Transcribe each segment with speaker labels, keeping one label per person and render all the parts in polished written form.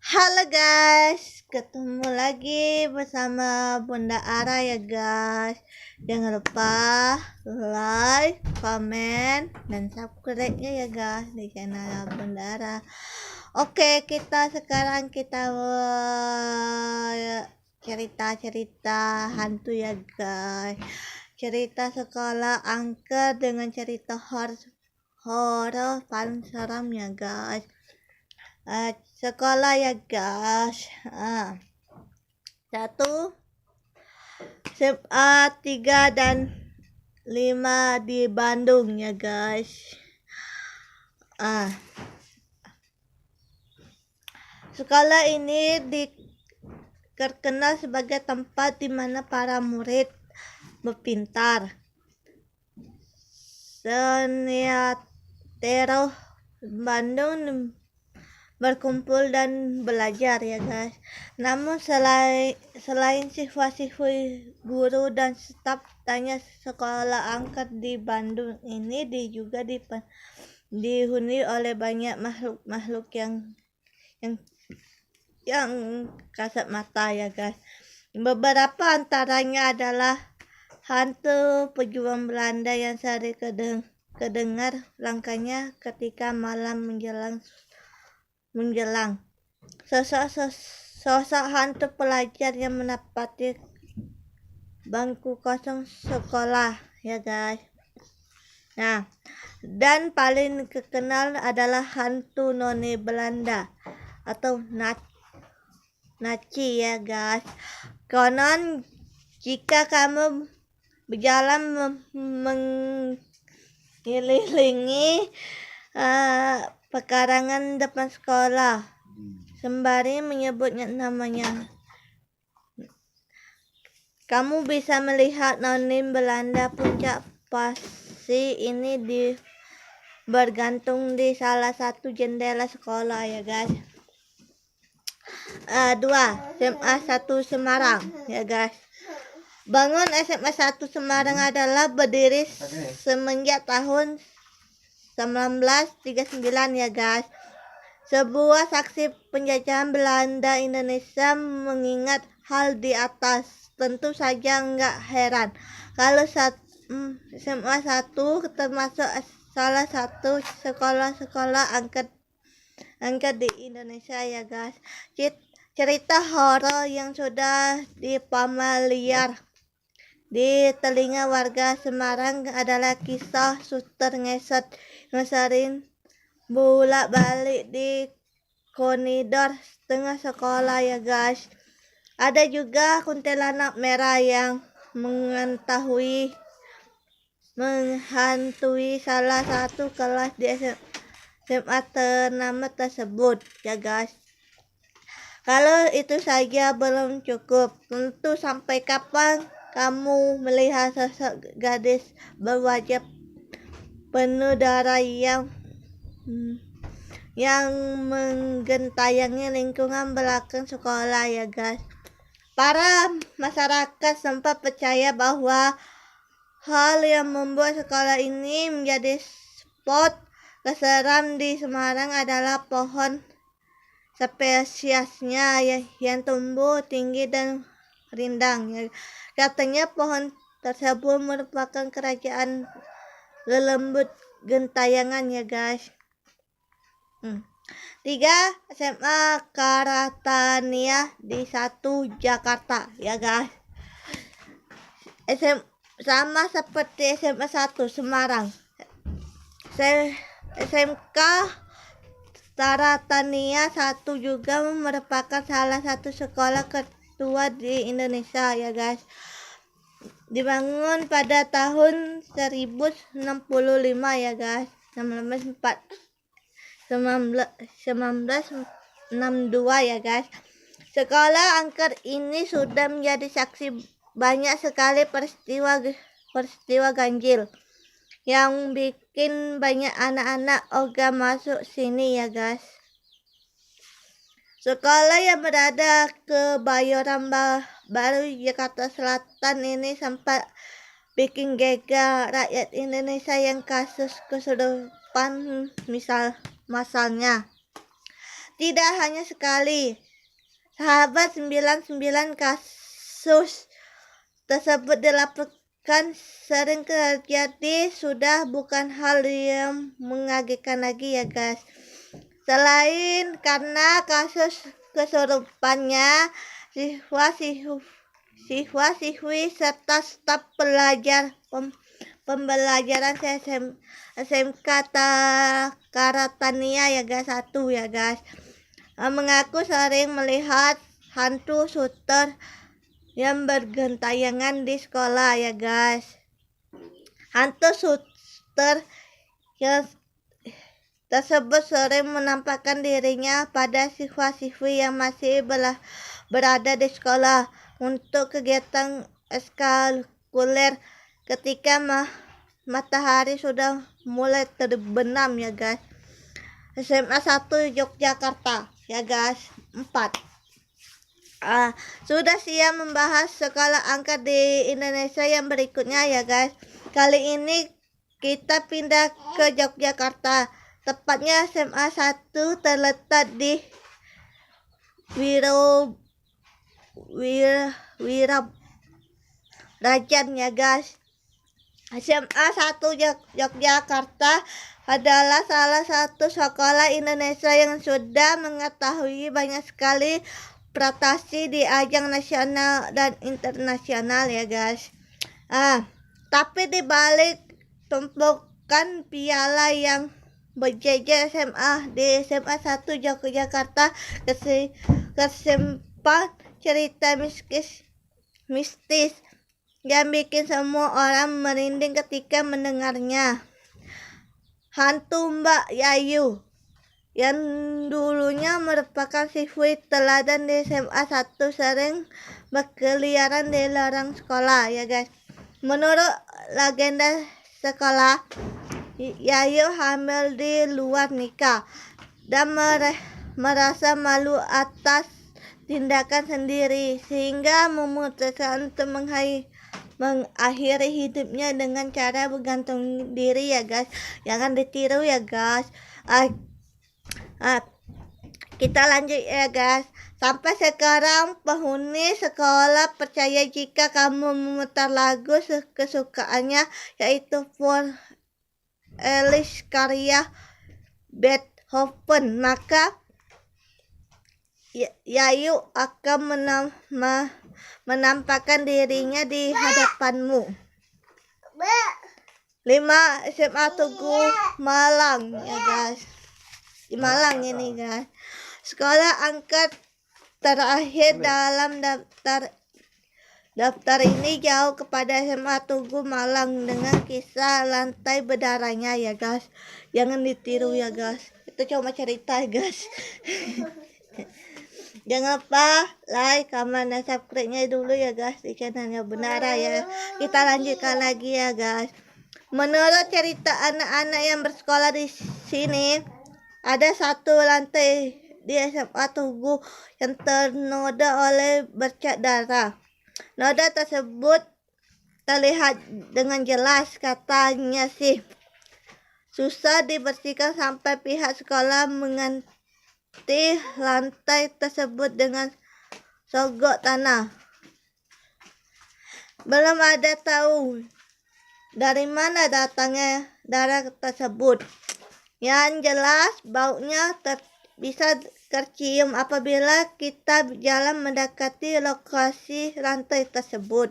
Speaker 1: Halo guys, ketemu lagi bersama Bunda Ara ya guys. Jangan lupa like, komen, dan subscribe-nya ya guys di channel Bunda Ara. Oke, sekarang kita cerita-cerita hantu ya guys. Cerita sekolah angker dengan cerita horor paling seram ya guys. Sekolah ya guys. 1 SMA 3 dan 5 di Bandung ya guys. Sekolah ini terkenal sebagai tempat di mana para murid berpintar, seniatero Bandung berkumpul dan belajar ya guys. Namun selain siswa-siswi, guru dan staf tanya, sekolah angker di Bandung ini juga dihuni oleh banyak makhluk yang kasat mata ya guys. Beberapa antaranya adalah hantu pejuang Belanda yang sering kedengar langkahnya ketika malam menjelang. Sosok hantu pelajar yang menapati bangku kosong sekolah ya guys. Dan paling terkenal adalah hantu noni Belanda atau Naci ya guys. Konon jika kamu berjalan mengelilingi pekarangan depan sekolah sembari menyebutnya namanya, kamu bisa melihat noni Belanda. Puncak pasti ini bergantung di salah satu jendela sekolah ya guys. 2. SMA 1 Semarang ya guys. Bangun SMA 1 Semarang adalah berdiri semenjak tahun 1939 ya guys. Sebuah saksi penjajahan Belanda Indonesia. Mengingat hal di atas, tentu saja nggak heran kalau SMA 1 termasuk salah satu sekolah-sekolah angker di Indonesia ya guys. Cerita horor yang sudah dipamaliar di telinga warga Semarang adalah kisah suster ngeset yang sering bolak-balik di koridor tengah sekolah ya guys. Ada juga kuntilanak merah yang menghantui salah satu kelas di SMA ternama tersebut ya guys. Kalau itu saja belum cukup, tentu sampai kapan kamu melihat sosok gadis berwajah penuh darah yang menggentayangi lingkungan belakang sekolah ya guys. Para masyarakat sempat percaya bahwa hal yang membuat sekolah ini menjadi spot keseram di Semarang adalah pohon spesiesnya yang tumbuh tinggi dan rindang. Katanya pohon tersebut merupakan kerajaan lelembut gentayangan ya guys. 3. SMA Karatania di 1 Jakarta ya guys. Sama seperti SMA 1 Semarang, SMK Karatania 1 juga merupakan salah satu sekolah tertua di Indonesia ya guys. Dibangun pada tahun 1965 ya guys. 1962 ya guys. Sekolah angker ini sudah menjadi saksi banyak sekali peristiwa ganjil yang bikin banyak anak-anak ogah masuk sini ya guys. Sekolah yang berada ke Bayoran Baru, Jakarta Selatan ini sempat bikin geger rakyat Indonesia yang kasus kesurupan masalnya. tidak hanya sekali. Sahabat 99 kasus tersebut dilaporkan sering terjadi, sudah bukan hal yang mengagetkan lagi ya guys. Selain karena kasus kesurupannya, siswa-siswi serta staf pembelajaran SMK Karatania ya guys 1 ya guys mengaku sering melihat hantu suster yang bergentayangan di sekolah ya guys. Hantu suster yang tersebut sering menampakkan dirinya pada siswa-siswi yang masih berada di sekolah untuk kegiatan ekskulikuler ketika matahari sudah mulai terbenam ya guys. SMA 1 Yogyakarta ya guys. 4. Sudah siap membahas sekolah angkat di Indonesia yang berikutnya ya guys. Kali ini kita pindah ke Yogyakarta. Tepatnya SMA 1 terletak di Wirabrajan ya guys. SMA 1 Yogyakarta adalah salah satu sekolah Indonesia yang sudah mengetahui banyak sekali prestasi di ajang nasional dan internasional ya guys. Tapi di balik tumpukan piala yang berjejer SMA di SMA 1 Yogyakarta tersimpan cerita mistis yang bikin semua orang merinding ketika mendengarnya. Hantu Mbak Yayu yang dulunya merupakan siswi teladan di SMA 1 sering berkeliaran di lorong sekolah ya guys. Menurut legenda sekolah, Yayu hamil di luar nikah dan merasa malu atas tindakan sendiri sehingga memutuskan untuk mengakhiri hidupnya dengan cara bergantung diri ya guys. Jangan ditiru ya guys. Kita lanjut ya guys. Sampai sekarang penghuni sekolah percaya jika kamu memutar lagu kesukaannya yaitu For Elis karya Beethoven, maka Yayu akan menampakkan dirinya di hadapanmu. 5. SMA Tugu Malang ya guys. Di Malang ini guys. Sekolah angkat terakhir dalam daftar ini jauh kepada SMA Tugu Malang dengan kisah lantai berdarahnya ya guys. Jangan ditiru ya guys. Itu cuma cerita guys. Jangan lupa like, comment, dan subscribe-nya dulu ya guys di channelnya Bunda ya. Kita lanjutkan lagi ya guys. Menurut cerita anak-anak yang bersekolah di sini, ada satu lantai di SMA Tugu yang ternoda oleh bercak darah. Noda tersebut terlihat dengan jelas, katanya sih susah dibersihkan sampai pihak sekolah mengganti lantai tersebut dengan sogok tanah. Belum ada tahu dari mana datangnya darah tersebut. Yang jelas baunya bisa tercium apabila kita berjalan mendekati lokasi lantai tersebut.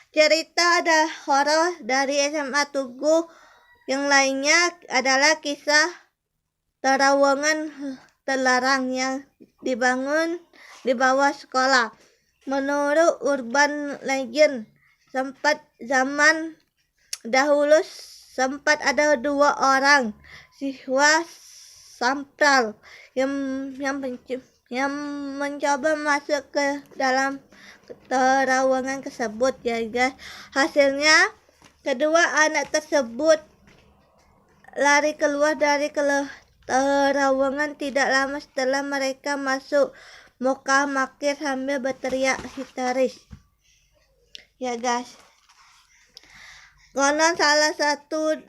Speaker 1: Cerita ada horor dari SMA Tugu yang lainnya adalah kisah terowongan terlarang yang dibangun di bawah sekolah. Menurut urban legend, zaman dahulu sempat ada 2 orang siswa sampral yang mencoba masuk ke dalam terowongan tersebut ya guys. Hasilnya kedua anak tersebut lari keluar dari terowongan tidak lama setelah mereka masuk. Muka makir sambil berteriak histeris ya guys. Konon salah satu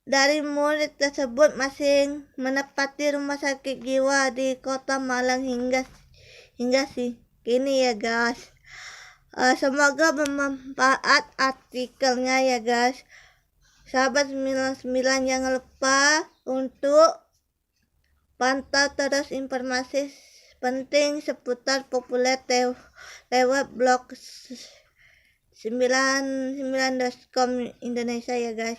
Speaker 1: dari murid tersebut masing menempati rumah sakit jiwa di kota Malang hingga kini ya guys. Semoga bermanfaat artikelnya ya guys. Sahabat 99, jangan lupa untuk pantau terus informasi penting seputar populer lewat blog 99.com Indonesia ya guys.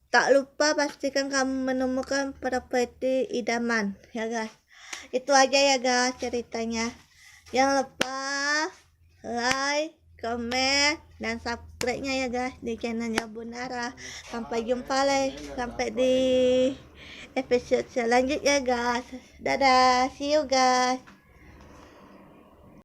Speaker 1: Tak lupa pastikan kamu menemukan properti idaman ya guys. Itu aja ya guys ceritanya. Jangan lupa like, komen, dan subscribe-nya ya guys di channelnya Bunda Ara. Sampai jumpa lagi, sampai di episode selanjutnya guys. Dadah, see you guys.